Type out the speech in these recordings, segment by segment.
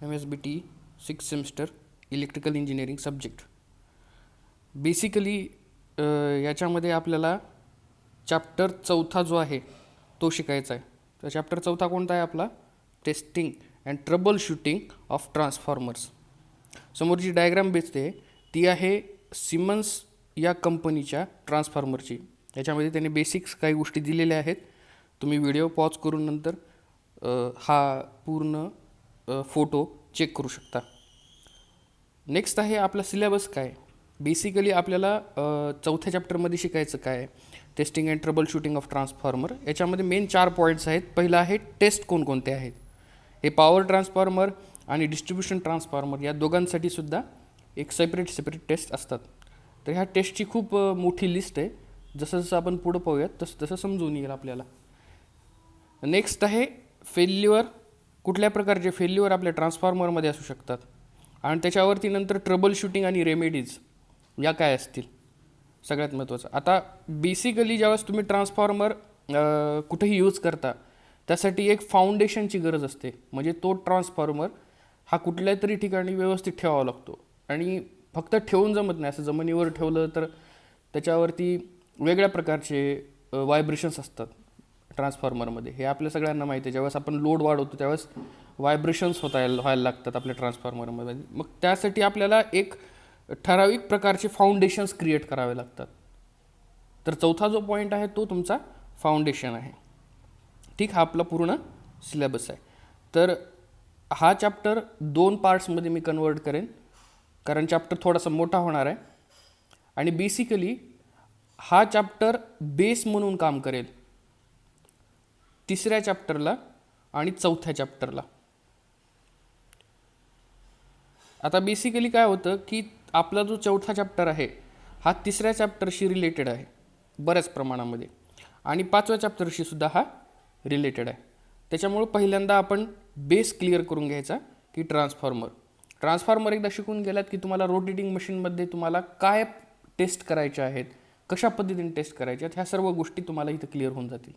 MSBT 6th semester electrical engineering subject. Basically याच्यामध्ये आपल्याला chapter 4 जो आहे तो शिकायचा आहे. तर चॅप्टर 4 कोणता आहे आपला? Testing and trouble shooting of transformers. समोर जी डायग्राम दिसते ती आहे सिमन्स या कंपनीच्या ट्रान्सफॉर्मरची. याच्यामध्ये त्याने बेसिक्स काही गोष्टी दिलेल्या आहेत. तुम्ही व्हिडिओ पॉज करून नंतर हा पूर्ण फोटो चेक करू शकता. नेक्स्ट आहे आपला सिलेबस काय. बेसिकली आपल्याला 4थ्या चॅप्टरमध्ये शिकायचं काय आहे? Testing and trouble shooting of transformer. याच्यामध्ये मेन 4 पॉईंट्स आहेत. पहिला आहे टेस्ट कोणकोणते आहेत. हे पॉवर ट्रान्सफॉर्मर आणि डिस्ट्रीब्युशन ट्रान्सफॉर्मर या दोघांसाठी सुद्धा एक सेपरेट टेस्ट असतात. तर ह्या टेस्टची खूप मोठी लिस्ट आहे. जसं जसं आपण पुढं पाहूयात तसं तसं समजून येईल आपल्याला. नेक्स्ट आहे फेल्युअर. कुठल्या प्रकारचे फेल्युअर आपल्या ट्रान्सफॉर्मरमध्ये असू शकतात आणि त्याच्यावरती नंतर ट्रबल शूटिंग आणि रेमेडीज या काय असतील सगळ्यात महत्त्वाचं. आता बेसिकली ज्यावेळेस तुम्ही ट्रान्सफॉर्मर कुठेही यूज करता त्यासाठी एक फाउंडेशनची गरज असते. म्हणजे तो ट्रान्सफॉर्मर हा कुठल्या तरी ठिकाणी व्यवस्थित ठेवावा लागतो आणि फक्त ठेवून जमत नाही. असं जमिनीवर ठेवलं तर त्याच्यावरती वेगळ्या प्रकारचे व्हायब्रेशन्स असतात ट्रान्सफॉर्मरमध्ये. हे आपल्या सगळ्यांना माहिती आहे. ज्यावेळेस आपण लोड वाढवतो त्यावेळेस व्हायब्रेशन्स व्हायला लागतात आपल्या ट्रान्सफॉर्मरमध्ये. मग त्यासाठी आपल्याला एक ठराविक प्रकारचे फाउंडेशन्स क्रिएट करावे लागतात. तर 4था जो पॉईंट आहे तो तुमचा फाउंडेशन आहे. ठीक, हा आपला पूर्ण सिलेबस आहे. तर हा चॅप्टर 2 पार्ट्समध्ये मी कन्वर्ट करेन कारण चॅप्टर थोडासा मोठा होणार आहे. आणि बेसिकली हा चॅप्टर बेस म्हणून काम करेल 3ऱ्या चॅप्टरला आणि 4थ्या चॅप्टरला. आता बेसिकली काय होतं की आपला जो 4था चॅप्टर आहे हा 3ऱ्या चॅप्टरशी रिलेटेड आहे बऱ्याच प्रमाणामध्ये आणि 5व्या चॅप्टरशी सुद्धा हा रिलेटेड आहे. त्याच्यामुळं पहिल्यांदा आपण बेस क्लिअर करून घ्यायचा की ट्रान्सफॉर्मर एकदा शिकून गेलात की तुम्हाला रोटेटिंग मशीनमध्ये तुम्हाला काय टेस्ट करायच्या आहेत, कशा पद्धतीने टेस्ट करायच्या आहेत, ह्या सर्व गोष्टी तुम्हाला इथं क्लिअर होऊन जातील.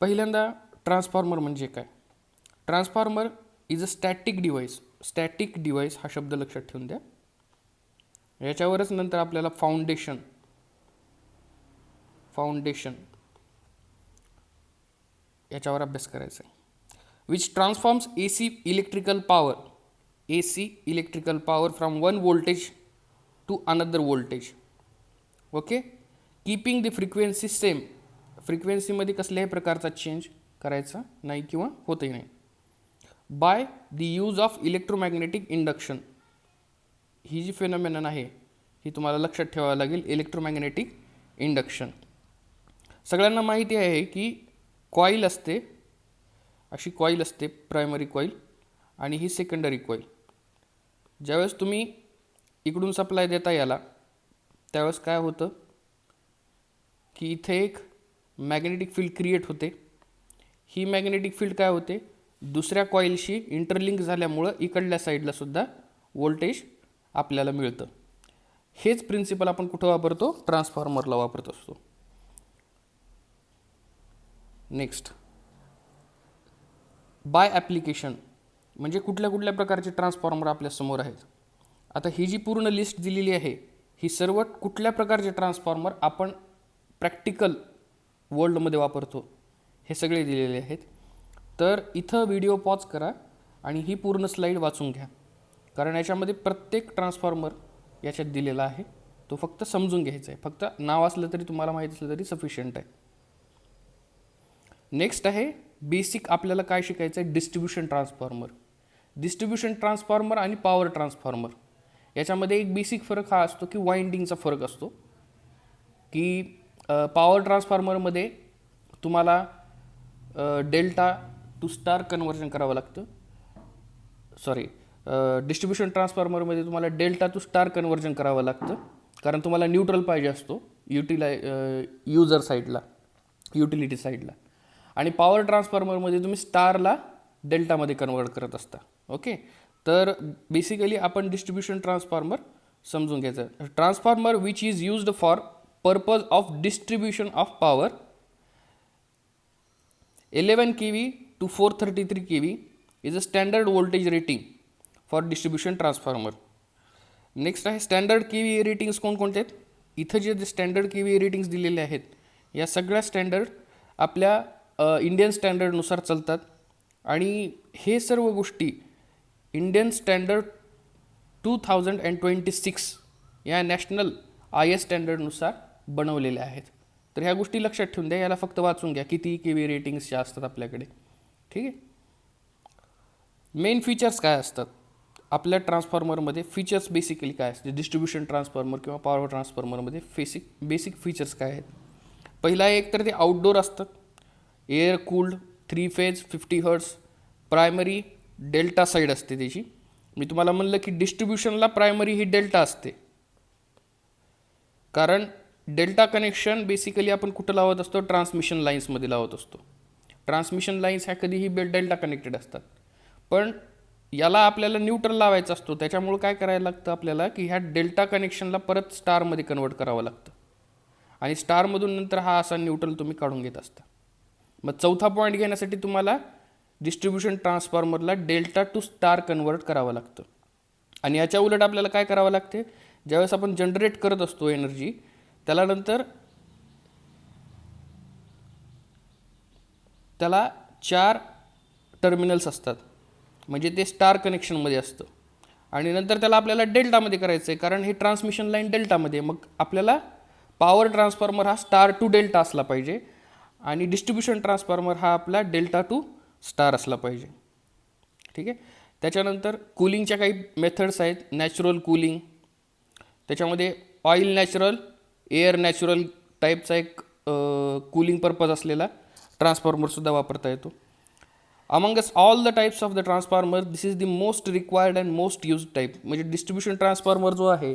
पहिल्यांदा ट्रान्सफॉर्मर म्हणजे काय? Transformer is a static device. Static device हा शब्द लक्षात ठेवून द्या. याच्यावरच नंतर आपल्याला फाउंडेशन याच्यावर अभ्यास करायचा आहे. Which transforms AC electrical power from one voltage to another voltage. Okay, keeping the frequency same. फ्रिक्वेन्सीमध्ये कसल्याही प्रकारचा चेंज करायचा नाही किंवा होतही नाही. By the use of electromagnetic induction. ही जी फेनॉमेनन आहे ही तुम्हाला लक्षात ठेवावं लागेल. इलेक्ट्रोमॅग्नेटिक इंडक्शन सगळ्यांना माहिती आहे की कॉईल असते, अशी कॉईल असते प्रायमरी कॉईल आणि ही सेकंडरी कॉईल. ज्यावेळेस तुम्ही इकडून सप्लाय देता याला त्यावेळेस काय होतं की इथे एक मॅग्नेटिक फील्ड क्रिएट होते. ही मॅग्नेटिक फील्ड काय होते दुसऱ्या कॉईलशी इंटरलिंक झाल्यामुळं इकडल्या साईडला सुद्धा व्होल्टेज आपल्याला मिळतं. हेच प्रिन्सिपल आपण कुठं वापरतो? ट्रान्सफॉर्मरला वापरत असतो. नेक्स्ट, बाय ॲप्लिकेशन म्हणजे कुठल्या कुठल्या प्रकारचे ट्रान्सफॉर्मर आपल्यासमोर आहेत. आता ही जी पूर्ण लिस्ट दिलेली आहे ही सर्व कुठल्या प्रकारचे ट्रान्सफॉर्मर आपण प्रॅक्टिकल वर्ल्डमध्ये वापरतो हे सगळे दिलेले आहेत. तर इथं व्हिडिओ पॉज करा आणि ही पूर्ण स्लाईड वाचून घ्या कारण याच्यामध्ये प्रत्येक ट्रान्सफॉर्मर याच्यात दिलेला आहे. तो फक्त समजून घ्यायचा आहे. फक्त नाव असलं तरी तुम्हाला माहीत असलं तरी सफिशियंट आहे. नेक्स्ट आहे बेसिक आपल्याला काय शिकायचं आहे? डिस्ट्रीब्युशन ट्रान्सफॉर्मर आणि पॉवर ट्रान्सफॉर्मर याच्यामध्ये एक बेसिक फरक हा असतो की वाइंडिंगचा फरक असतो. की पॉवर ट्रान्सफॉर्मरमध्ये तुम्हाला डेल्टा टू स्टार कन्वर्जन करावं लागतं. डिस्ट्रीब्युशन ट्रान्सफॉर्मरमध्ये तुम्हाला डेल्टा टू स्टार कन्वर्जन करावं लागतं कारण तुम्हाला न्यूट्रल पाहिजे असतो युटिलिटी साईडला. आणि पॉवर ट्रान्सफॉर्मरमध्ये तुम्ही स्टारला डेल्टामध्ये कन्वर्ट करत असता. ओके, तर बेसिकली आपण डिस्ट्रीब्युशन ट्रान्सफॉर्मर समजून घ्यायचं. Transformer which is used for purpose of distribution of power 11 kV to 433 kV is a standard voltage rating for distribution transformer. Next आहे स्टँडर्ड के व्ही रेटिंग्स कोणकोणते आहेत. इथं जे स्टँडर्ड के व्ही रेटिंग्स दिलेले आहेत या सगळ्या स्टँडर्ड आपल्या इंडियन स्टँडर्डनुसार चालतात आणि हे सर्व गोष्टी इंडियन स्टँडर्ड 2026 या नॅशनल IS स्टँडर्डनुसार बनवलेल्या आहेत. तर ह्या गोष्टी लक्षात ठेवून द्या. याला फक्त वाचून घ्या किती के व्ही रेटिंग्सच्या असतात आपल्याकडे. ठीक आहे. मेन फीचर्स काय असतात आपल्या ट्रान्सफॉर्मरमध्ये. फीचर्स बेसिकली काय असते डिस्ट्रीब्युशन ट्रान्सफॉर्मर किंवा पॉवर ट्रान्सफॉर्मरमध्ये बेसिक फीचर्स काय आहेत. पहिला एक तर ते आउटडोर असतात, air cooled, 3 phase 50 hertz, primary delta side असते त्याची. मी तुम्हाला म्हणलं की डिस्ट्रीब्युशनला प्रायमरी ही डेल्टा असते, कारण डेल्टा कनेक्शन बेसिकली आपण कुठं लावत असतो ट्रान्समिशन लाईन्समध्ये लावत असतो. ट्रान्समिशन लाईन्स ह्या कधीही डेल्टा कनेक्टेड असतात, पण याला आपल्याला न्यूट्रल लावायचा असतो. त्याच्यामुळे काय करायला लागतं आपल्याला की ह्या डेल्टा कनेक्शनला परत स्टारमध्ये कन्वर्ट करावं लागतं आणि स्टारमधून नंतर हा असा न्यूट्रल तुम्ही काढून घेत असता. मग चौथा पॉईंट घेण्यासाठी तुम्हाला डिस्ट्रीब्युशन ट्रान्सफॉर्मरला डेल्टा टू स्टार कन्वर्ट करावं लागतं. आणि याच्या उलट आपल्याला काय करावं लागते, ज्यावेळेस आपण जनरेट करत असतो एनर्जी त्याला नंतर त्याला 4 टर्मिनल्स असतात, म्हणजे ते स्टार कनेक्शनमध्ये असतं आणि नंतर त्याला आपल्याला डेल्टामध्ये करायचं आहे, कारण हे ट्रान्समिशन लाईन डेल्टामध्ये. मग आपल्याला पॉवर ट्रान्सफॉर्मर हा स्टार टू डेल्टा असला पाहिजे आणि डिस्ट्रीब्युशन ट्रान्सफॉर्मर हा आपला डेल्टा टू स्टार असला पाहिजे. ठीक आहे. त्याच्यानंतर कूलिंगच्या काही मेथड्स आहेत. नॅचरल कूलिंग, त्याच्यामध्ये ऑइल नॅचरल, एअर नॅचरल टाईपचा एक कूलिंग पर्पज असलेला ट्रान्सफॉर्मरसुद्धा वापरता येतो. Among Us all the types of the transformer this is the most required and most use type. म्हणजे डिस्ट्रीब्युशन ट्रान्सफॉर्मर जो आहे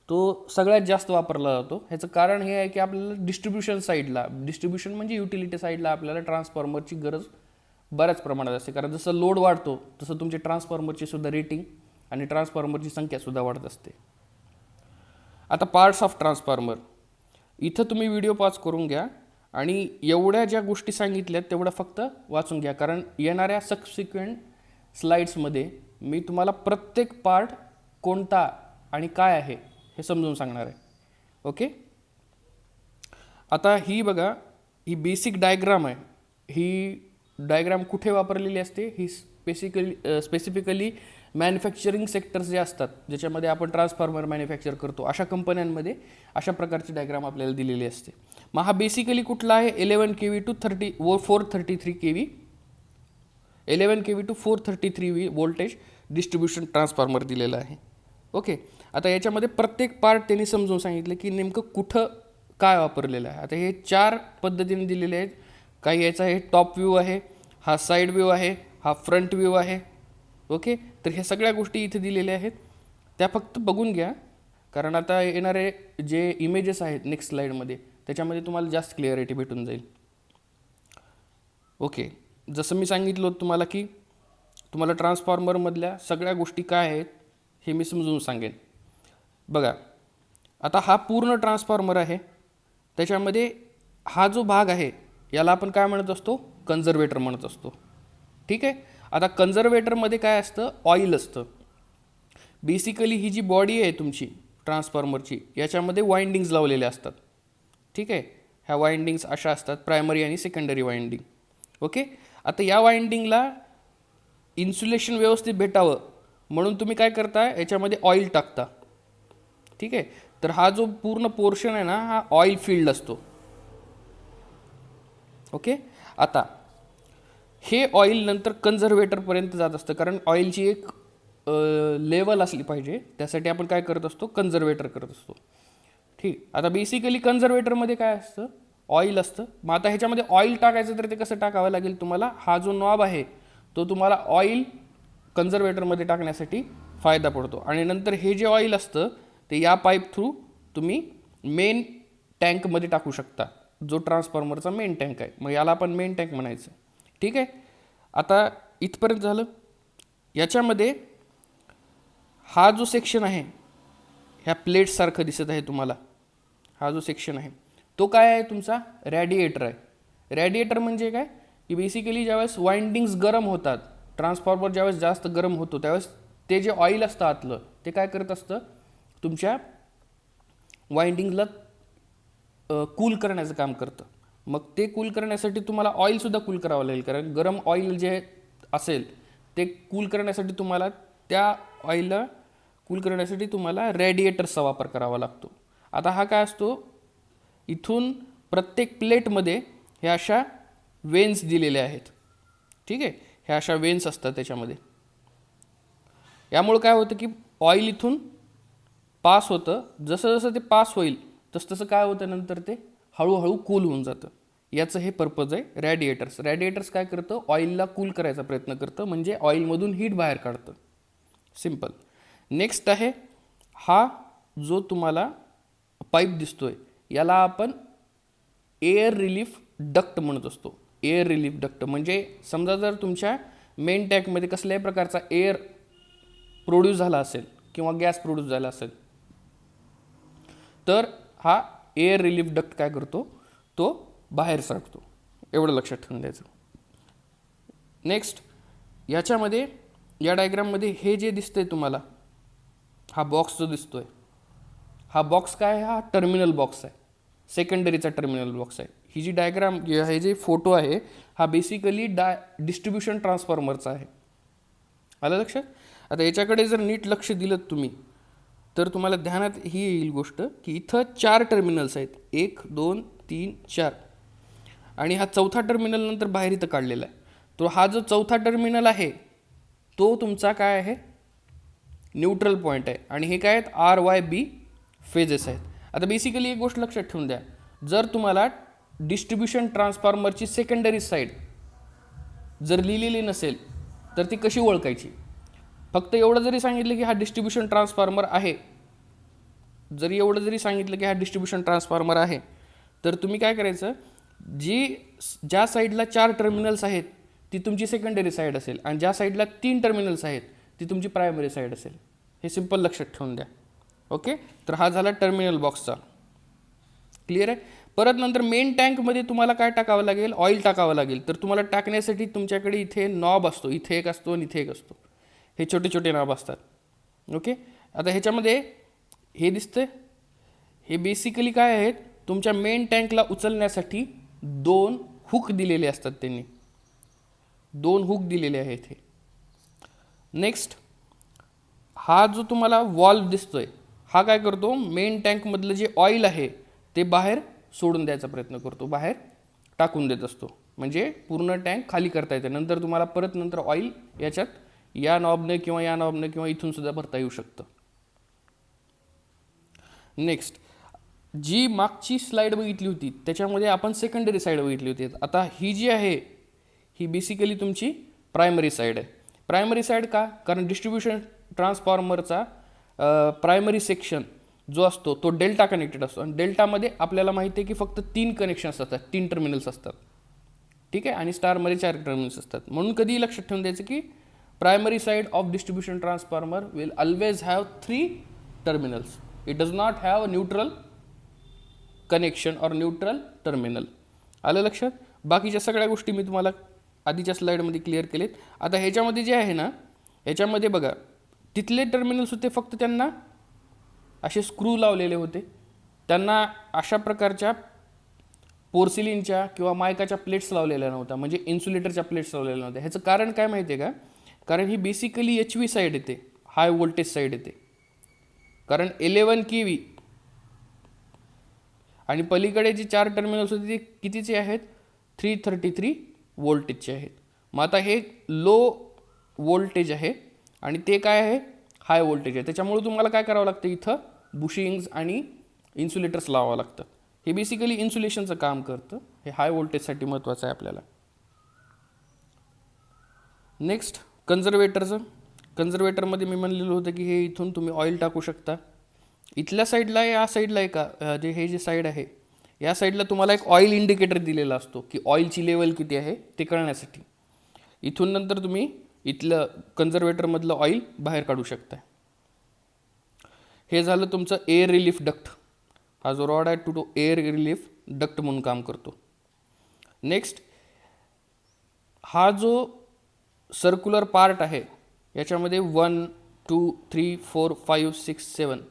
तो सगळ्यात जास्त वापरला जातो. ह्याचं कारण हे आहे की आपल्याला डिस्ट्रीब्युशन साईडला, डिस्ट्रीब्युशन म्हणजे युटिलिटी साईडला आपल्याला ट्रान्सफॉर्मरची गरज बऱ्याच प्रमाणात असते, कारण जसं लोड वाढतो तसं तुमचे ट्रान्सफॉर्मरची सुद्धा रेटिंग आणि ट्रान्सफॉर्मरची संख्यासुद्धा वाढत असते. आता पार्ट्स ऑफ ट्रान्सफॉर्मर, इथं तुम्ही व्हिडिओ पॉज करून घ्या आणि एवढ्या ज्या गोष्टी सांगितल्यात तेवढ्या फक्त वाचून घ्या, कारण येणाऱ्या सबसिक्वेंट स्लाईड्समध्ये मी तुम्हाला प्रत्येक पार्ट कोणता आणि काय आहे हे समजून सांगणार आहे. ओके. आता ही बघा, ही बेसिक डायग्राम आहे. ही डायग्राम कुठे वापरलेली असते, ही स्पेसिफिकली मॅन्युफॅक्चरिंग सेक्टर्स जे असतात ज्याच्यामध्ये आपण ट्रान्सफॉर्मर मॅन्युफॅक्चर करतो अशा कंपन्यांमध्ये अशा प्रकारची डायग्राम आपल्याला दिलेली असते. मग हा बेसिकली कुठला आहे 11 kV to 433 kV, 11 kV to 433 voltage distribution transformer दिलेला आहे. ओके. आता याच्यामध्ये प्रत्येक पार्ट त्यांनी समजून सांगितलं की नेमकं कुठं काय वापरलेलं आहे. आता हे 4 पद्धतीने दिलेले आहेत. काही याचा हे टॉप व्ह्यू आहे, हा साईड व्ह्यू आहे, हा फ्रंट व्ह्यू आहे. ओके. तर ह्या सगळ्या गोष्टी इथे दिलेल्या आहेत, त्या फक्त बघून घ्या, कारण आता येणारे जे इमेजेस आहेत नेक्स्ट स्लाईडमध्ये त्याच्यामध्ये तुम्हाला जास्त क्लिअरिटी भेटून जाईल. ओके. जसं मी सांगितलं होतं तुम्हाला की तुम्हाला ट्रान्सफॉर्मरमधल्या सगळ्या गोष्टी काय आहेत हे मी समजून सांगेन. बघा, आता हा पूर्ण ट्रान्सफॉर्मर आहे, त्याच्यामध्ये हा जो भाग आहे याला आपण काय म्हणत असतो, कन्झर्वेटर म्हणत असतो. ठीक आहे. आता कन्झर्वेटरमध्ये काय असतं, ऑइल असतं. बेसिकली ही जी बॉडी आहे तुमची ट्रान्सफॉर्मरची याच्यामध्ये वाइंडिंग्स लावलेल्या असतात. ठीक आहे. ह्या वाइंडिंग्स अशा असतात, प्रायमरी आणि सेकंडरी वाइंडिंग. ओके. आता या वाइंडिंगला इन्सुलेशन व्यवस्थित भेटावं म्हणून तुम्ही काय करता, याच्यामध्ये ऑइल टाकता. ठीक आहे. तर हा जो पूर्ण पोर्शन आहे ना हा ऑइल फील्ड असतो. ओके. आता हे ऑइल नंतर कन्झर्वेटरपर्यंत जात असतं, कारण ऑइलची एक लेवल असली पाहिजे, त्यासाठी आपण काय करत असतो, कन्झर्वेटर करत असतो. ठीक. आता बेसिकली कन्झर्वेटरमध्ये काय असतं, ऑइल असतं. मग आता ह्याच्यामध्ये ऑइल टाकायचं तर ते कसं टाकावं लागेल तुम्हाला, हा जो नॉब आहे तो तुम्हाला ऑइल कन्झर्वेटरमध्ये टाकण्यासाठी फायदा पडतो. आणि नंतर हे जे ऑइल असतं ते या पाईप थ्रू तुम्ही मेन टँकमध्ये टाकू शकता, जो ट्रान्सफॉर्मरचा मेन टँक आहे. मग याला आपण मेन टँक म्हणायचं. ठीक आहे. आता इथपर्यंत झालं. याच्यामध्ये हा जो सेक्शन आहे ह्या प्लेट्ससारखं दिसत आहे तुम्हाला, हा जो सेक्शन आहे तो काय आहे तुमचा, रॅडिएटर आहे. रॅडिएटर म्हणजे काय, की बेसिकली ज्यावेळेस वाइंडिंग्स गरम होतात, ट्रान्सफॉर्मर ज्यावेळेस जास्त गरम होतो त्यावेळेस ते जे ऑइल असतं आतलं ते काय करत असतं, तुमच्या वाइंडिंगला कूल करण्याचं काम करतं. मग ते कूल करण्यासाठी तुम्हाला ऑइलसुद्धा कूल करावं लागेल, कारण गरम ऑइल जे असेल ते कूल करण्यासाठी तुम्हाला त्या ऑइलला कूल करण्यासाठी तुम्हाला रेडिएटर्सचा वापर करावा लागतो. आता हा काय असतो, इथून प्रत्येक प्लेटमध्ये ह्या अशा वेन्स दिलेल्या आहेत. ठीक आहे, ह्या अशा वेन्स असतात त्याच्यामध्ये. यामुळे काय होतं की ऑइल इथून पास होतं, जसं जसं ते पास होईल तसं तसं काय होतं, नंतर ते हळूहळू कूल होऊन जातं. याचं हे पर्पज आहे रॅडिएटर्स. रॅडिएटर्स काय करतं, ऑइलला कूल करायचा प्रयत्न करतं, म्हणजे ऑइलमधून हीट बाहेर काढतं. सिम्पल. नेक्स्ट आहे हा जो तुम्हाला पाईप दिसतोय, याला आपण एअर रिलीफ डक्ट म्हणत असतो. एअर रिलीफ डक्ट म्हणजे समजा जर तुमच्या मेन टँकमध्ये कसल्याही प्रकारचा एअर प्रोड्यूस झाला असेल किंवा गॅस प्रोड्यूस झाला असेल, तर हा एअर रिलीफ डक्ट काय करतो, तो बाहेर सरकतो. एवढं लक्षात ठेवून द्यायचं. नेक्स्ट, याच्यामध्ये या डायग्राममध्ये हे जे दिसतंय तुम्हाला, हा बॉक्स जो दिसतोय, हा बॉक्स काय आहे, हा टर्मिनल बॉक्स आहे, सेकंडरीचा टर्मिनल बॉक्स आहे. ही जी डायग्राम, हे जे फोटो आहे, हा बेसिकली डिस्ट्रीब्युशन ट्रान्सफॉर्मरचा आहे. आलं लक्षात. आता याच्याकडे जर नीट लक्ष दिलं तुम्ही तर तुम्हाला ध्यानात ही येईल गोष्ट की इथं 4 टर्मिनल्स आहेत, 1 2 3 4, आणि हा चौथा टर्मिनल नंतर बाहेर इथं काढलेला आहे. तो हा जो चौथा टर्मिनल आहे तो तुमचा काय आहे, न्यूट्रल पॉईंट आहे, आणि हे काय आहेत, RYB फेजेस आहेत. आता बेसिकली एक गोष्ट लक्षात ठेवून द्या, जर तुम्हाला डिस्ट्रीब्युशन ट्रान्सफॉर्मरची सेकंडरी साईड जर लिहिलेली नसेल तर ती कशी ओळखायची. फक्त एवढं जरी सांगितलं की हा डिस्ट्रीब्युशन ट्रान्सफॉर्मर आहे, जरी एवढं जरी सांगितलं की हा डिस्ट्रीब्युशन ट्रान्सफॉर्मर आहे, तर तुम्ही काय करायचं, ज्या साईडला 4 टर्मिनल्स आहेत ती तुमची सेकंडरी साईड असेल, आणि ज्या साईडला 3 टर्मिनल्स आहेत ती तुमची प्रायमरी साईड असेल. हे सिंपल लक्षात ठेवून द्या. ओके, तर हा झाला टर्मिनल बॉक्सचा. क्लिअर आहे. परत नंतर मेन टँकमध्ये तुम्हाला काय टाकावं लागेल, ऑइल टाकावं लागेल. तर तुम्हाला टाकण्यासाठी तुमच्याकडे इथे नॉब असतो, इथे एक असतो आणि इथे एक असतो. हे छोटे छोटे नॉब असतात. ओके, आता ह्याच्यामध्ये हे दिसतंय, हे बेसिकली काय आहेत, तुमच्या मेन टँकला उचलण्यासाठी 2 हुक दिलेले असतात. त्यांनी 2 हुक दिलेले आहेत हे. नेक्स्ट, हा जो तुम्हाला वॉल्व दिसतोय, हा काय करतो, मेन टँकमधलं जे ऑइल आहे ते बाहेर सोडून द्यायचा प्रयत्न करतो, बाहेर टाकून देत असतो, म्हणजे पूर्ण टँक खाली करता येते. नंतर तुम्हाला परत नंतर ऑइल याच्यात या नॉबने किंवा या नॉबने किंवा इथून सुद्धा भरता येऊ शकतं. नेक्स्ट, जी मागची स्लाइड बघितली होती त्याच्यामध्ये आपण सेकंडरी साईड बघितली होती. आता ही जी आहे ही बेसिकली तुमची प्रायमरी साईड आहे. प्रायमरी साईड का, कारण डिस्ट्रीब्युशन ट्रान्सफॉर्मरचा प्रायमरी सेक्शन जो असतो तो डेल्टा कनेक्टेड असतो, आणि डेल्टामध्ये आपल्याला माहिती आहे की फक्त 3 कनेक्शन्स असतात, 3 टर्मिनल्स असतात. ठीक आहे, आणि स्टारमध्ये 4 टर्मिनल्स असतात. म्हणून कधीही लक्षात ठेवून द्यायचं की primary side of distribution transformer will always have 3 terminals. It does not have a neutral connection और न्यूट्रल टर्मिनल. आलं लक्षात. बाकीच्या सगळ्या गोष्टी मी तुम्हाला आधीच्या स्लाईडमध्ये क्लिअर केलेत. आता ह्याच्यामध्ये जे आहे ना, ह्याच्यामध्ये बघा, तिथले टर्मिनल्स होते फक्त त्यांना असे स्क्रू लावलेले होते, त्यांना अशा प्रकारच्या पोर्सिलिनच्या किंवा मायकाच्या प्लेट्स लावलेल्या नव्हत्या, म्हणजे इन्सुलेटरच्या प्लेट्स लावलेल्या नव्हत्या. ह्याचं कारण काय माहिती आहे का, कारण ही बेसिकली HV साईड येते, हाय व्होल्टेज साईड येते, कारण 11 kV, आणि पलीकडे जी 4 टर्मिनल्स होते ते कितीचे आहेत, 333 वोल्टेजचे आहेत. मग आता हे लो वोल्टेज आहे आणि ते काय आहे, हाय व्होल्टेज आहे. त्याच्यामुळे तुम्हाला काय करावं लागतं, इथं बुशिंग्स आणि इन्सुलेटर्स लावावं लागतं. हे बेसिकली इन्सुलेशनचं काम करतं. हे हाय व्होल्टेजसाठी महत्त्वाचं आहे आपल्याला. नेक्स्ट, कन्झर्वेटरचं. कन्झर्वेटरमध्ये मी म्हणलेलं होतं की हे इथून तुम्ही ऑइल टाकू शकता. इथल्या साईडला, या साईडला एका जे हे जे साईड आहे या साईडला तुम्हाला एक ऑइल इंडिकेटर दिलेला असतो की ऑइलची लेवल किती आहे ते कळण्यासाठी. इथून नंतर तुम्ही इथलं कन्झर्वेटरमधलं ऑइल बाहेर काढू शकता. हे झालं तुमचं एअर रिलीफ डक्ट. हा जो रॉड आहे तो एअर रिलीफ डक्ट म्हणून काम करतो. नेक्स्ट, हा जो सर्क्युलर पार्ट आहे याच्यामध्ये 1 2 3 4 5 6 7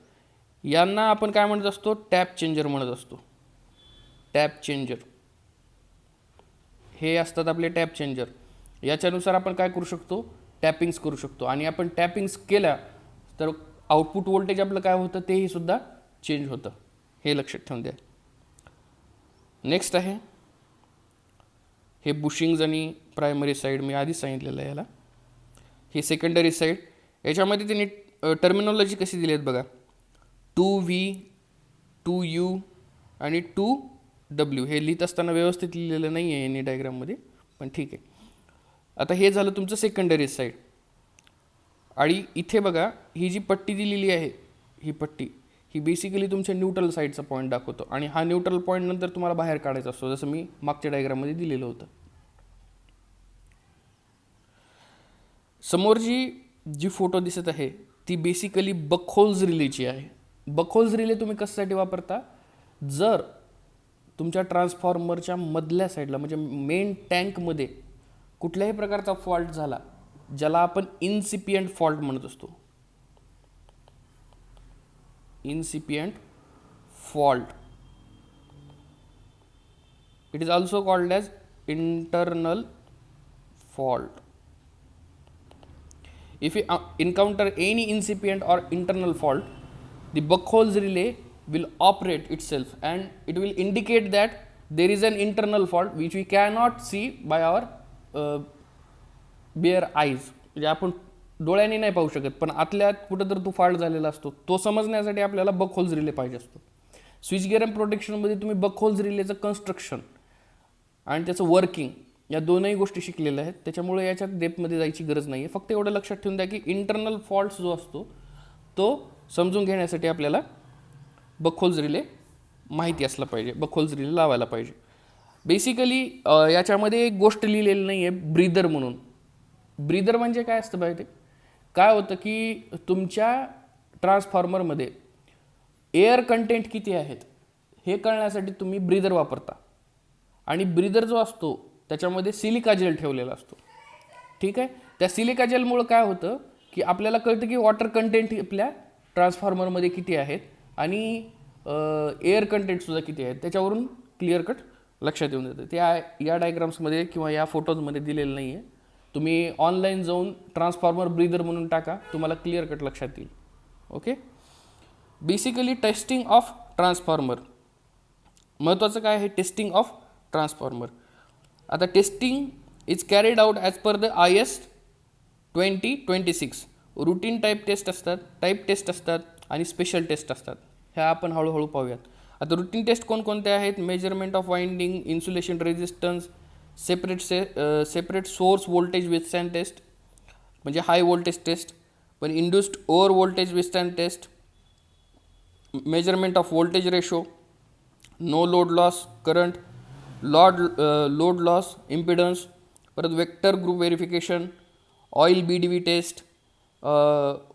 यांना आपण काय म्हणत असतो, टॅप चेंजर म्हणत असतो. टॅप चेंजर हे असतात आपले टॅप चेंजर. याच्यानुसार आपण काय करू शकतो, टॅपिंग्स करू शकतो. आणि आपण टॅपिंग्स केल्या तर आउटपुट व्होल्टेज आपलं काय होतं तेही सुद्धा चेंज होतं. हे लक्षात ठेवून द्या. नेक्स्ट आहे हे बुशिंग्ज आणि प्रायमरी साईड मी आधीच सांगितलेलं आहे याला. ही सेकंडरी साईड. याच्यामध्ये त्यांनी टर्मिनॉलॉजी कशी दिली आहेत बघा, 2V 2U आणि 2W. हे लिहित असताना व्यवस्थित लिहिलेलं नाही आहे यांनी डायग्राममध्ये, पण ठीक आहे. आता हे झालं तुमचं सेकंडरी साईड. आणि इथे बघा ही जी पट्टी दिलेली आहे, ही पट्टी ही बेसिकली तुमच्या न्यूट्रल साईडचा पॉईंट दाखवतो. आणि हा न्यूट्रल पॉईंट नंतर तुम्हाला बाहेर काढायचा असतो, जसं मी मागच्या डायग्राममध्ये दिलेलं होतं. समोर जी फोटो दिसत आहे ती बेसिकली बकहोल्स रिलेची आहे. बकहोल्स रिले तुम्ही कशासाठी वापरता, जर तुमच्या ट्रान्सफॉर्मरच्या मधल्या साईडला म्हणजे मेन टँकमध्ये कुठल्याही प्रकारचा फॉल्ट झाला, ज्याला आपण इन्सिपियंट फॉल्ट म्हणत असतो. Incipient fault, it is also called as internal fault. If you encounter any incipient or internal fault, the Buchholz relay will operate itself and it will indicate that there is an internal fault which we cannot see by our bare eyes. म्हणजे आपण डोळ्यांनी नाही पाहू शकत, पण आतल्यात कुठं तर तो फॉल्ट झालेला असतो. तो समजण्यासाठी आपल्याला बकहोल्स रिले पाहिजे असतो. स्विच गिअर अँड प्रोटेक्शनमध्ये तुम्ही बकहोल्स रिलेचं कन्स्ट्रक्शन आणि त्याचं वर्किंग या दोनही गोष्टी शिकलेल्या आहेत. त्याच्यामुळे याच्यात डेप्थमध्ये जायची गरज नाही आहे. फक्त एवढं लक्षात ठेवून द्या की इंटरनल फॉल्ट जो असतो तो समजून घेण्यासाठी आपल्याला बकहोल्स रिले माहिती असला पाहिजे, बकहोल्स रिले लावायला पाहिजे. बेसिकली याच्यामध्ये एक गोष्ट लिहिलेली नाही आहे, ब्रीदर म्हणून. ब्रीदर म्हणजे काय असतं पाहिजे, काय होतं की तुमच्या ट्रान्सफॉर्मरमध्ये एअर कंटेंट किती आहेत हे कळण्यासाठी तुम्ही ब्रीदर वापरता. आणि ब्रीदर जो असतो त्याच्यामध्ये सिलिका जेल ठेवलेला असतो. ठीक आहे. त्या सिलिका जेलमुळं काय होतं की आपल्याला कळतं की वॉटर कंटेंट आपल्या ट्रान्सफॉर्मरमध्ये किती आहेत आणि एअर कंटेंटसुद्धा किती आहेत. त्याच्यावरून क्लिअर कट लक्षात येऊन येतं. ते या डायग्राम्समध्ये किंवा या फोटोजमध्ये दिलेलं नाही आहे. तुम्ही ऑनलाईन जाऊन ट्रान्सफॉर्मर ब्रीदर म्हणून टाका, तुम्हाला क्लिअर कट लक्षात येईल. Okay. Basically testing of transformer महत्त्वाचं काय आहे, टेस्टिंग ऑफ ट्रान्सफॉर्मर. आता testing is carried out as per the IS 2026. Routine type test असतात, टाईप टेस्ट असतात आणि स्पेशल टेस्ट असतात. ह्या आपण हळूहळू पाहूयात. आता रुटीन टेस्ट कोणकोणत्या आहेत, measurement of winding, insulation resistance, separate source voltage withstand test म्हणजे हाय व्होल्टेज टेस्ट, पण induced over voltage withstand test, measurement of voltage ratio, no load loss current, load loss impedance, परत vector group verification, oil BDV test,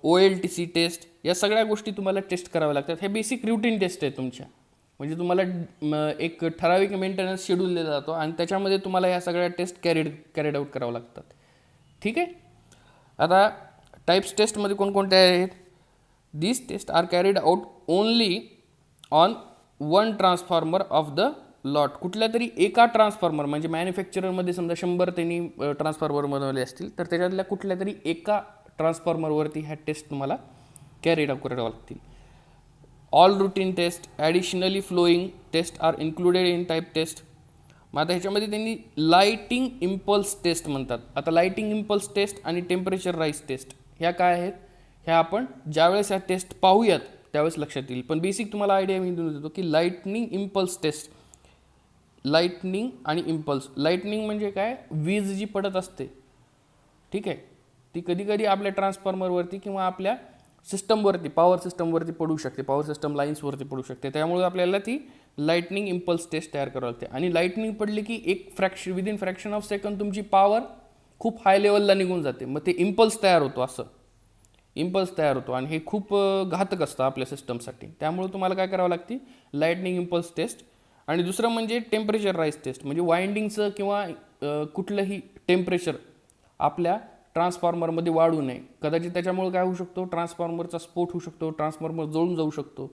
OLTC test. या सगळ्या गोष्टी तुम्हाला taste कराव्या लागतात. हे बेसिक रुटीन टेस्ट आहे तुमच्या. म्हणजे तुम्हाला एक ठराविक मेंटेनन्स शेड्यूल दिला जातो आणि त्याच्यामध्ये तुम्हाला ह्या सगळ्या टेस्ट कॅरीड आउट करावं लागतात. ठीक आहे. आता टाईप्स टेस्टमध्ये कोणकोणत्या आहेत, this test are carried out only on one transformer of the lot. कुठल्या तरी एका ट्रान्सफॉर्मर म्हणजे मॅन्युफॅक्चररमध्ये समजा 100 त्यांनी ट्रान्सफॉर्मर बनवले असतील तर त्याच्यातल्या कुठल्या तरी एका ट्रान्सफॉर्मरवरती ह्या टेस्ट तुम्हाला कॅरीड आउट कराव्या लागतील. All routine test additionally flowing test are included in type test. मग आता ह्याच्यामध्ये त्यांनी लाईटिंग इम्पल्स टेस्ट म्हणतात. आता लाईटिंग इम्पल्स टेस्ट आणि टेम्परेचर राईज टेस्ट ह्या काय आहेत, ह्या आपण ज्यावेळेस ह्या टेस्ट पाहूयात त्यावेळेस लक्षात येईल. पण बेसिक तुम्हाला आयडिया मी देऊन देतो की लाईटनिंग इम्पल्स टेस्ट, लाईटनिंग आणि इम्पल्स. लाईटनिंग म्हणजे काय, वीज जी पडत असते, ठीक आहे, ती कधी कधी आपल्या ट्रान्सफॉर्मरवरती किंवा आपल्या सिस्टमवरती, पॉवर सिस्टमवरती पडू शकते, पॉवर सिस्टम लाईन्सवरती पडू शकते. त्यामुळे आपल्याला ती लाईटनिंग इम्पल्स टेस्ट तयार करावी लागते. आणि लाईटनिंग पडली की विदिन फ्रॅक्शन ऑफ सेकंड तुमची पॉवर खूप हाय लेवलला निघून जाते. मग ते इम्पल्स तयार होतो, असं इम्पल्स तयार होतो आणि हे खूप घातक असतं आपल्या सिस्टमसाठी. त्यामुळे तुम्हाला काय करावं लागते, लाईटनिंग इम्पल्स टेस्ट आणि दुसरं म्हणजे टेम्परेचर राईज टेस्ट, म्हणजे वाइंडिंगचं किंवा कुठलंही टेम्परेचर आपल्या ट्रान्सफॉर्मरमध्ये वाढू नये. कदाचित त्याच्यामुळे काय होऊ शकतो, ट्रान्सफॉर्मरचा स्फोट होऊ शकतो, ट्रान्सफॉर्मर जळून जाऊ शकतो.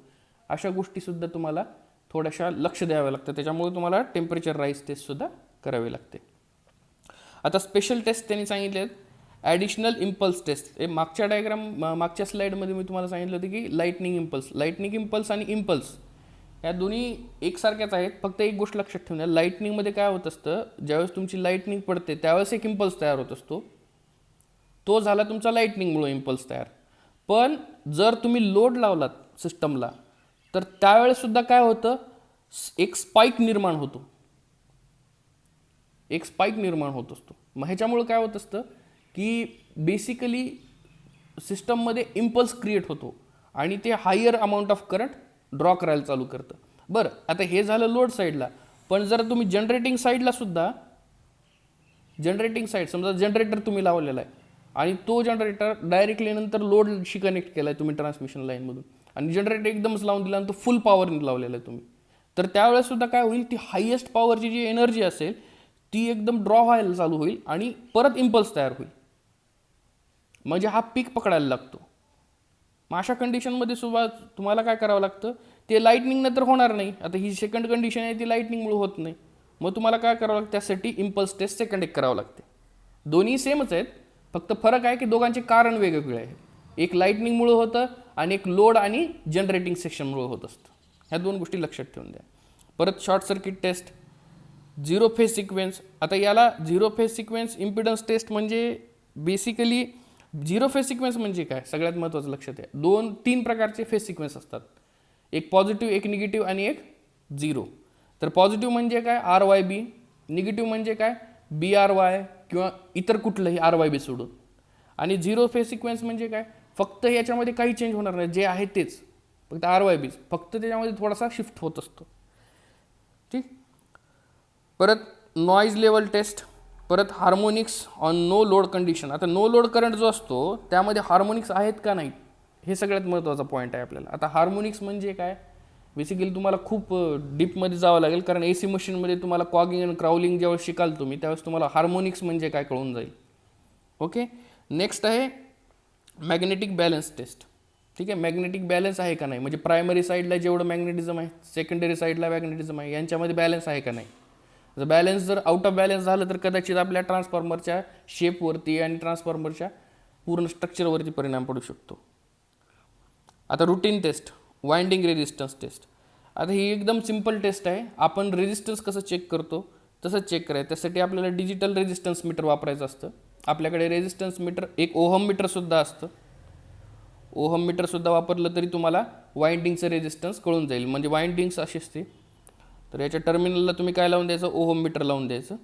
अशा गोष्टीसुद्धा तुम्हाला थोड्याशा लक्ष द्यावं लागतं. त्याच्यामुळे तुम्हाला टेम्परेचर राईज टेस्टसुद्धा करावी लागते. आता स्पेशल टेस्ट त्यांनी सांगितले ॲडिशनल इम्पल्स टेस्ट. हे मागच्या स्लाईडमध्ये मी तुम्हाला सांगितलं होतं की लाईटनिंग इम्पल्स आणि इम्पल्स या दोन्ही एकसारख्याच आहेत. फक्त एक गोष्ट लक्षात ठेवून द्या, लाईटनिंगमध्ये काय होत असतं, ज्यावेळेस तुमची लाईटनिंग पडते त्यावेळेस एक इम्पल्स तयार होत असतो, तो झाला तुमचा लाईटनिंगमुळे इम्पल्स तयार. पण जर तुम्ही लोड लावलात सिस्टमला तर त्यावेळेससुद्धा काय होतं, एक स्पाईक निर्माण होतो. मग ह्याच्यामुळे काय होत असतं की बेसिकली सिस्टममध्ये इम्पल्स क्रिएट होतो आणि ते higher amount of current draw करायला चालू करतं. बरं, आता हे झालं लोड साईडला. पण जर तुम्ही जनरेटिंग साईड समजा जनरेटर तुम्ही लावलेला आहे आणि तो जनरेटर डायरेक्टली नंतर लोडशी कनेक्ट केला आहे तुम्ही ट्रान्समिशन लाईनमधून, आणि जनरेटर एकदमच लावून दिला आणि तो फुल पॉवरने लावलेला आहे तुम्ही, तर त्यावेळेससुद्धा काय होईल, ती हायेस्ट पॉवरची जी एनर्जी असेल ती एकदम ड्रॉ व्हायला चालू होईल आणि परत इम्पल्स तयार होईल. म्हणजे हा पीक पकडायला लागतो. मग अशा कंडिशनमध्ये सुद्धा तुम्हाला काय करावं लागतं, ते लाईटनिंगनं तर होणार नाही. आता ही सेकंड कंडिशन आहे, ती लाईटनिंगमुळे होत नाही. मग तुम्हाला काय करावं लागतं, त्यासाठी इम्पल्स टेस्ट सेकंड एक करावं लागते. दोन्ही सेमच आहेत, फक्त फरक आहे की दोघांचे कारण वेगवेगळे आहे. एक लाईटनिंगमुळे होतं आणि एक लोड आणि जनरेटिंग सेक्शनमुळे होत असतं. ह्या दोन गोष्टी लक्षात ठेवून द्या. परत short circuit test, zero phase sequence. आता याला zero phase sequence impedance test म्हणजे बेसिकली झिरो फेज सिक्वेन्स म्हणजे काय, सगळ्यात महत्त्वाचं लक्षात आहे. 3 प्रकारचे फेज सिक्वेन्स असतात, एक पॉझिटिव्ह, एक निगेटिव्ह आणि एक झिरो. तर पॉझिटिव्ह म्हणजे काय, RYB. निगेटिव्ह म्हणजे काय, BRY किंवा इतर कुठलंही RYB सोडून. आणि झिरो फेज सिक्वेन्स म्हणजे काय, फक्त याच्यामध्ये काही चेंज होणार नाही, जे आहे तेच, फक्त RYB, फक्त त्याच्यामध्ये थोडासा शिफ्ट होत असतो. ठीक. परत नॉईज लेवल टेस्ट, परत harmonics on no load condition. आता नो लोड करंट जो असतो त्यामध्ये हार्मोनिक्स आहेत का नाही, हे सगळ्यात महत्त्वाचा पॉईंट आहे आपल्याला. आता हार्मोनिक्स म्हणजे काय, बेसिकली तुम्हाला खूप डीपमध्ये जावं लागेल, कारण AC मशीनमध्ये तुम्हाला कॉगिंग आणि क्राउलिंग जेव्हा शिकाल तुम्ही त्यावेळेस तुम्हाला हार्मोनिक्स म्हणजे काय कळून जाईल. ओके. नेक्स्ट आहे मॅग्नेटिक बॅलन्स टेस्ट. ठीक आहे, मॅग्नेटिक बॅलन्स आहे का नाही, म्हणजे प्रायमरी साईडला जेवढं मॅग्नेटिझम आहे, सेकंडरी साईडला मॅग्नेटिझम आहे, यांच्यामध्ये बॅलन्स आहे का नाही. जर आउट ऑफ बॅलन्स झालं तर कदाचित आपल्या ट्रान्सफॉर्मरच्या शेपवरती आणि ट्रान्सफॉर्मरच्या पूर्ण स्ट्रक्चरवरती परिणाम पडू शकतो. आता routine test, winding resistance test. आता ही एकदम सिंपल टेस्ट आहे. आपण रेजिस्टन्स कसं चेक करतो तसंच चेक करायचं. त्यासाठी आपल्याला डिजिटल रेजिस्टन्स मीटर वापरायचं असतं. आपल्याकडे रेजिस्टन्स मीटर, एक ओहम मीटरसुद्धा असतं. ओहम मीटरसुद्धा वापरलं तरी तुम्हाला वाइंडिंगचं रेजिस्टन्स कळून जाईल. म्हणजे वाइंडिंग्स अशी असते, तर याच्या टर्मिनलला तुम्ही काय लावून द्यायचं, ओहम मीटर लावून द्यायचं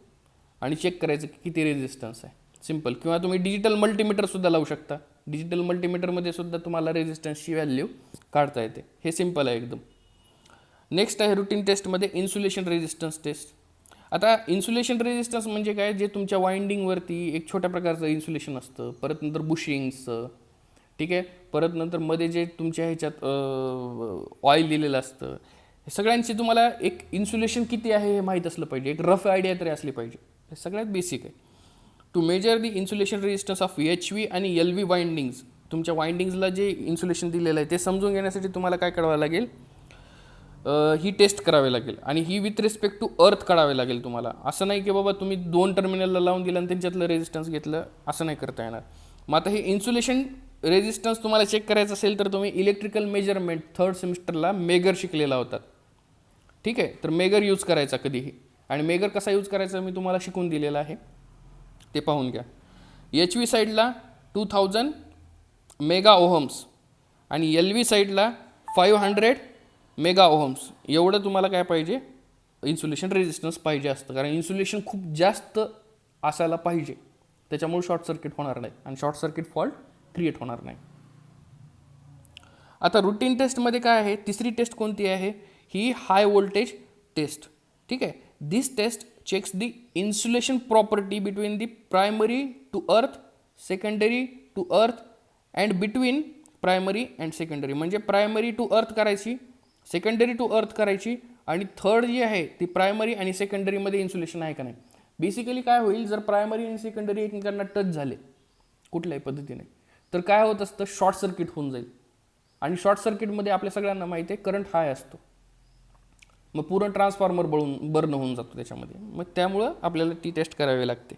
आणि चेक करायचं की किती रेजिस्टन्स आहे. सिंपल. किंवा तुम्ही डिजिटल मल्टीमीटरसुद्धा लावू शकता. डिजिटल मल्टीमीटरमध्ये सुद्धा तुम्हाला रेजिस्टन्सची व्हॅल्यू काढता येते. हे सिंपल आहे एकदम. नेक्स्ट आहे रुटीन टेस्टमध्ये इन्सुलेशन रेजिस्टन्स टेस्ट. आता इन्सुलेशन रेजिस्टन्स म्हणजे काय, जे तुमच्या वाइंडिंगवरती एक छोट्या प्रकारचं इन्सुलेशन असतं. परत नंतर बुशिंग्सचं, ठीक आहे, परत नंतर मध्ये जे तुमच्या ह्याच्यात ऑइल दिलेलं असतं, हे सगळ्यांची तुम्हाला एक इन्सुलेशन किती आहे हे माहीत असलं पाहिजे. एक रफ आयडिया तरी असली पाहिजे. हे सगळ्यात बेसिक आहे. To measure the insulation resistance of HV आणि LV वाइंडिंग्स, तुमच्या वाइंडिंग्सला जे इन्सुलेशन दिलेलं आहे ते समजून घेण्यासाठी तुम्हाला काय करावं लागेल, ही टेस्ट करावी लागेल. आणि ही विथ रिस्पेक्ट टू अर्थ काढावे लागेल तुम्हाला. असं नाही की बाबा तुम्ही 2 टर्मिनलला लावून दिलं आणि त्यांच्यातलं रेजिस्टन्स घेतलं, असं नाही करता येणार. मग आता हे इन्सुलेशन रेजिस्टन्स तुम्हाला चेक करायचं असेल तर तुम्ही इलेक्ट्रिकल मेजरमेंट 3rd सेमिस्टरला मेगर शिकलेला होतात. ठीक आहे, तर मेगर यूज करायचा कधीही. आणि मेगर कसा यूज करायचा मी तुम्हाला शिकून दिलेला आहे, ते पाहून घ्या. HV साईडला 2000 मेगा ओहम्स आणि LV साईडला 500 मेगा ओहम्स, एवढं तुम्हाला काय पाहिजे, इन्सुलेशन रेजिस्टन्स पाहिजे असतं. कारण इन्सुलेशन खूप जास्त असायला पाहिजे, त्याच्यामुळे शॉर्ट सर्किट होणार नाही आणि शॉर्ट सर्किट फॉल्ट क्रिएट होणार नाही. आता रुटीन टेस्टमध्ये काय आहे, तिसरी टेस्ट कोणती आहे, ही हाय व्होल्टेज टेस्ट. ठीक आहे. This test checks the insulation property between the primary to earth, secondary to earth and between primary and secondary. म्हणजे प्रायमरी टू अर्थ करायची, सेकंडरी टू अर्थ करायची आणि थर्ड जी आहे ती प्रायमरी आणि सेकंडरीमध्ये इन्सुलेशन आहे का नाही. बेसिकली काय होईल, जर प्रायमरी आणि सेकंडरी एकमेकांना टच झाले कुठल्याही पद्धतीने तर काय होत असतं, शॉर्ट सर्किट होऊन जाईल. आणि शॉर्ट सर्किटमध्ये आपल्या सगळ्यांना माहिती आहे करंट हाय असतो, मग पूर्ण ट्रान्सफॉर्मर बर्न होऊन जातो त्याच्यामध्ये. मग त्यामुळं आपल्याला ती टेस्ट करावी लागते.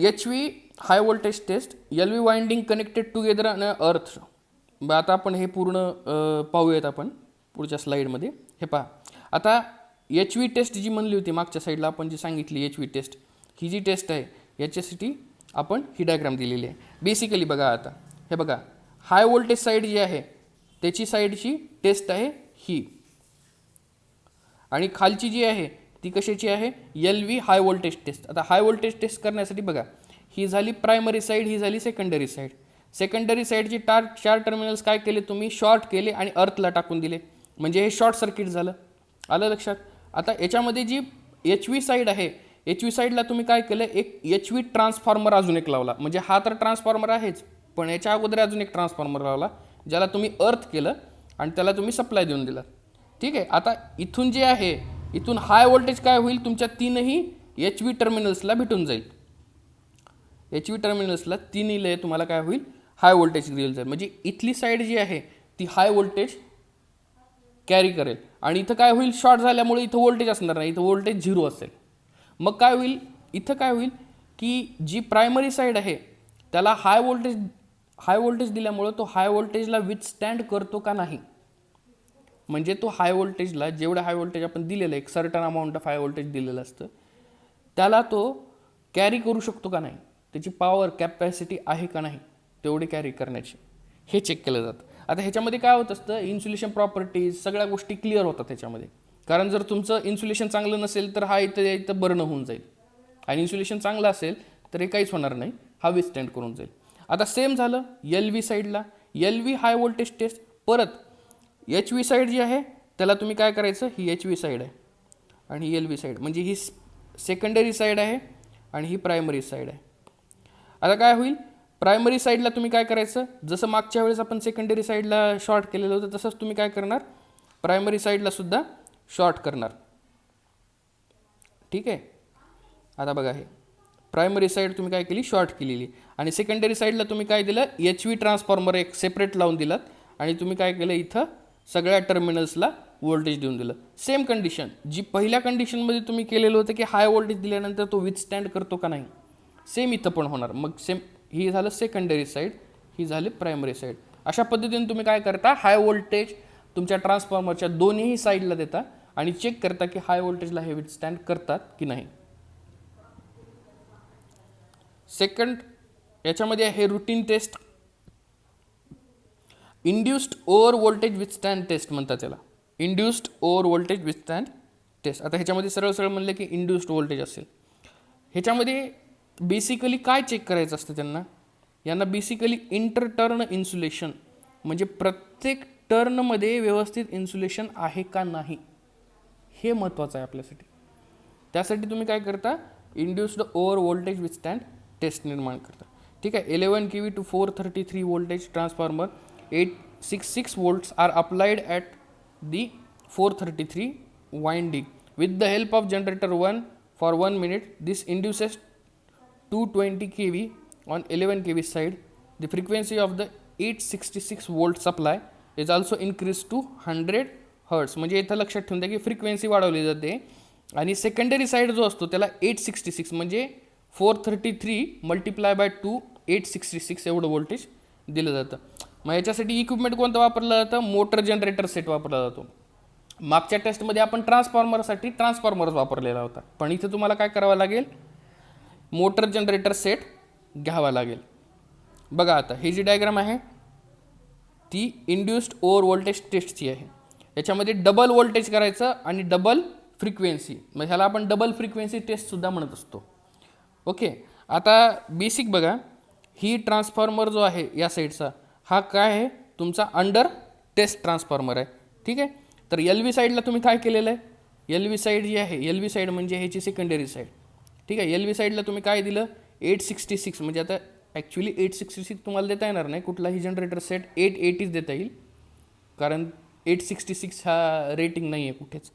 HV high voltage test, LV winding connected together and earth. आता आपण हे पूर्ण पाहूयात आपण पुढच्या स्लाईडमध्ये. हे पहा, आता HV टेस्ट जी म्हणली होती मागच्या साईडला आपण जी सांगितली HV टेस्ट, ही जी टेस्ट आहे याच्यासाठी आपण ही डायग्राम दिलेली आहे. बेसिकली बघा आता हे बघा, हाय व्होल्टेज साईड जी आहे त्याची साईडची टेस्ट आहे ही, आणि खालची जी आहे ती कशाची आहे, LV हाय व्होल्टेज टेस्ट. आता हाय व्होल्टेज टेस्ट करण्यासाठी बघा, ही झाली प्रायमरी साईड, ही झाली सेकंडरी साईड. सेकंडरी साईडची 4 टर्मिनल्स काय केले तुम्ही, शॉर्ट केले आणि अर्थला टाकून दिले, म्हणजे हे शॉर्ट सर्किट झालं. आलं लक्षात. आता याच्यामध्ये जी HV साईड आहे, HV साईडला तुम्ही काय केलं, एक HV ट्रान्सफॉर्मर अजून एक लावला. म्हणजे हा तर ट्रान्सफॉर्मर आहेच, पण याच्या अगोदर अजून एक ट्रान्सफॉर्मर लावला ज्याला तुम्ही अर्थ केलं आणि त्याला तुम्ही सप्लाय देऊन दिला. ठीक आहे. आता इथून जे आहे, इथून हाय व्होल्टेज काय होईल, तुमच्या तीनही HV टर्मिनल्सला भेटून जाईल. HV टर्मिनल्सला तिन्हीला तुम्हाला काय होईल, हाय व्होल्टेज दिलं जाईल. म्हणजे इथली साईड जी आहे ती हाय व्होल्टेज कॅरी करेल, आणि इथं काय होईल, शॉर्ट झाल्यामुळे इथं व्होल्टेज असणार नाही, इथं व्होल्टेज 0 असेल. मग काय होईल, इथं काय होईल की जी प्रायमरी साईड आहे त्याला हाय व्होल्टेज दिल्यामुळं तो हाय व्होल्टेजला विथस्टँड करतो का नाही. म्हणजे तो हाय व्होल्टेजला, जेवढं हाय व्होल्टेज आपण दिलेलं, एक certain amount of high voltage दिलेलं असतं, त्याला तो कॅरी करू शकतो का नाही, त्याची पॉवर कॅपॅसिटी आहे का नाही तेवढी कॅरी करण्याची, हे चेक केलं जातं. आता ह्याच्यामध्ये काय होत असतं, इन्सुलेशन प्रॉपर्टीज सगळ्या गोष्टी क्लिअर होतात त्याच्यामध्ये. कारण जर तुमचं इन्सुलेशन चांगलं नसेल तर हा इथं बर्न होऊन जाईल, आणि इन्सुलेशन चांगलं असेल तर हे काहीच होणार नाही, हा विथस्टँड करून जाईल. आता सेम झालं LV साईडला, LV हाय व्होल्टेज टेस्ट. परत HV साईड जी आहे त्याला तुम्ही काय करायचं, ही HV साईड आहे आणि ही LV साईड, म्हणजे ही सेकंडरी साईड आहे आणि ही प्रायमरी साईड आहे. आता काय होईल, प्रायमरी साईडला तुम्ही काय करायचं, जसं मागच्या वेळेस आपण सेकंडरी साईडला शॉर्ट केलेलं होतं तसंच तुम्ही काय करणार, प्रायमरी साईडला सुद्धा शॉर्ट करणार. ठीक आहे. आता बघा, हे प्रायमरी साईड तुम्ही काय केली, शॉर्ट केलेली, आणि सेकंडरी साईडला तुम्ही काय दिलं, HV ट्रान्सफॉर्मर एक सेपरेट लावून दिलात, आणि तुम्ही काय केलं, इथं सगळ्या टर्मिनल्सला व्होल्टेज देऊन दिलं. सेम कंडिशन जी पहिल्या कंडिशनमध्ये तुम्ही केलेलं होतं की हाय व्होल्टेज दिल्यानंतर तो विथस्टँड करतो का नाही, सेम इथं पण होणार. मग सेम ही झालं सेकंडरी साईड, ही झाली प्रायमरी साईड. अशा पद्धतीने तुम्ही काय करता, हाय व्होल्टेज तुमच्या ट्रान्सफॉर्मरच्या दोन्ही साईडला देता आणि चेक करता की हाय व्होल्टेजला हे विथस्टँड करतात की नाही. सेकंड याच्यामध्ये आहे routine test, induced over voltage withstand test म्हणतात त्याला, induced over voltage withstand test. आता ह्याच्यामध्ये सरळ म्हणलं की इंड्युस्ड व्होल्टेज असेल. ह्याच्यामध्ये बेसिकली काय चेक करायचं असतं यांना बेसिकली इंटरटर्न इन्सुलेशन, म्हणजे प्रत्येक टर्नमध्ये व्यवस्थित इन्सुलेशन आहे का नाही हे महत्त्वाचं आहे आपल्यासाठी. त्यासाठी तुम्ही काय करता, induced over voltage withstand taste निर्माण करता. ठीक आहे. 11 kV to 433 voltage transformer 866 volts are applied at the 433 winding with the help of generator 1 for 1 minute. This induces 220 kV on 11 kV side. The frequency of the 866 volt supply is also increased to 100 Hz. म्हणजे इथं लक्षात ठेवून द्या की frequency वाढवली जाते, आणि secondary side जो असतो त्याला 866 म्हणजे 433 मल्टिप्लाय बाय 2 866 एवढं व्होल्टेज दिलं जातं. मग याच्यासाठी इक्विपमेंट कोणतं वापरलं जातं, मोटर जनरेटर सेट वापरला जातो. मागच्या टेस्टमध्ये आपण ट्रान्सफॉर्मरसाठी ट्रान्सफॉर्मरच वापरलेला होता, पण इथं तुम्हाला काय करावं लागेल, मोटर जनरेटर सेट घ्यावा लागेल. बघा आता ही जी डायग्राम आहे ती इंड्युस्ड ओव्हर व्होल्टेज टेस्टची आहे. याच्यामध्ये डबल व्होल्टेज करायचं आणि डबल फ्रिक्वेन्सी, मग ह्याला आपण डबल फ्रिक्वेन्सी टेस्टसुद्धा म्हणत असतो. ओके. आता बेसिक बघा, ही ट्रान्सफॉर्मर जो आहे या साईडचा हा काय आहे, तुमचा अंडर टेस्ट ट्रान्सफॉर्मर आहे. ठीक आहे. तर LV साईडला तुम्ही काय केलेलं आहे, LV साईड जी आहे, LV साईड म्हणजे ह्याची सेकंडरी साईड. ठीक आहे. LV साईडला तुम्ही काय दिलं, 866, म्हणजे आता ॲक्च्युली 866 तुम्हाला देता येणार नाही, कुठलाही जनरेटर सेट 880 देता येईल, कारण 866 हा रेटिंग नाही आहे कुठेच.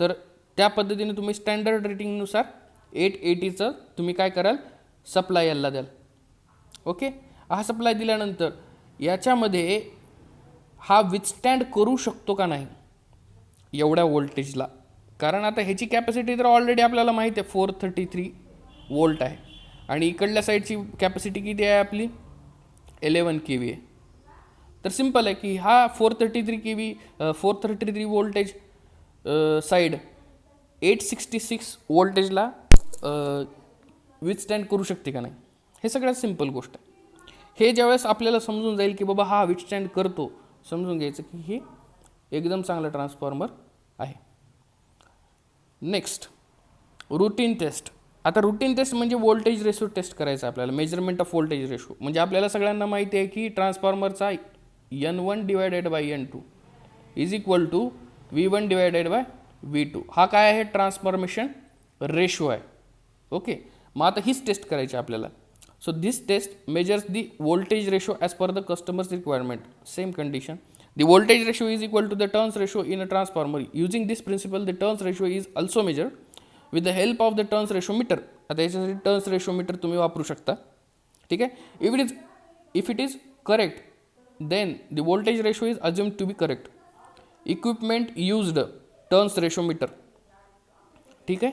तर त्या पद्धतीने तुम्ही स्टँडर्ड रेटिंगनुसार 880चं तुम्ही काय कराल, सप्लाय याला द्याल. ओके, हा सप्लाय दिल्यानंतर याच्यामध्ये हा विथस्टँड करू शकतो का नाही एवढ्या वोल्टेजला. कारण आता ह्याची कॅपॅसिटी तर ऑलरेडी आपल्याला माहिती आहे 433 वोल्ट आहे आणि इकडल्या साईडची कॅपॅसिटी किती आहे आपली 11 kV आहे. तर सिम्पल आहे की हा 433 वोल्टेज साईड 866 वोल्टेजला विथस्टँड करू शकते का नाही, हे सगळ्यात सिम्पल गोष्ट आहे. हे ज्यावेळेस आपल्याला समजून जाईल की बाबा हा विथस्टँड करतो, समजून घ्यायचं की हे एकदम चांगलं ट्रान्सफॉर्मर आहे. Next routine test. आता रुटीन टेस्ट म्हणजे व्होल्टेज रेशो टेस्ट करायचा आपल्याला, मेजरमेंट ऑफ व्होल्टेज रेशो. म्हणजे आपल्याला सगळ्यांना माहिती आहे की ट्रान्सफॉर्मरचा N1 divided by N2 is equal to V1 divided by V2. हा काय आहे, ट्रान्सफॉर्मेशन रेशो आहे. ओके, मग आता हीच टेस्ट करायची आपल्याला. So this test measures the voltage ratio as per the customer's requirement. Same condition. The voltage ratio is equal to the turns ratio in a transformer. Using this principle, the turns ratio is also measured with the help of the turns ratio meter. आता याच्यासाठी turns ratio metre तुम्ही वापरू शकता. ठीक आहे. If it is correct then the voltage ratio is assumed to be correct. Equipment used turns ratio meter. ठीक आहे.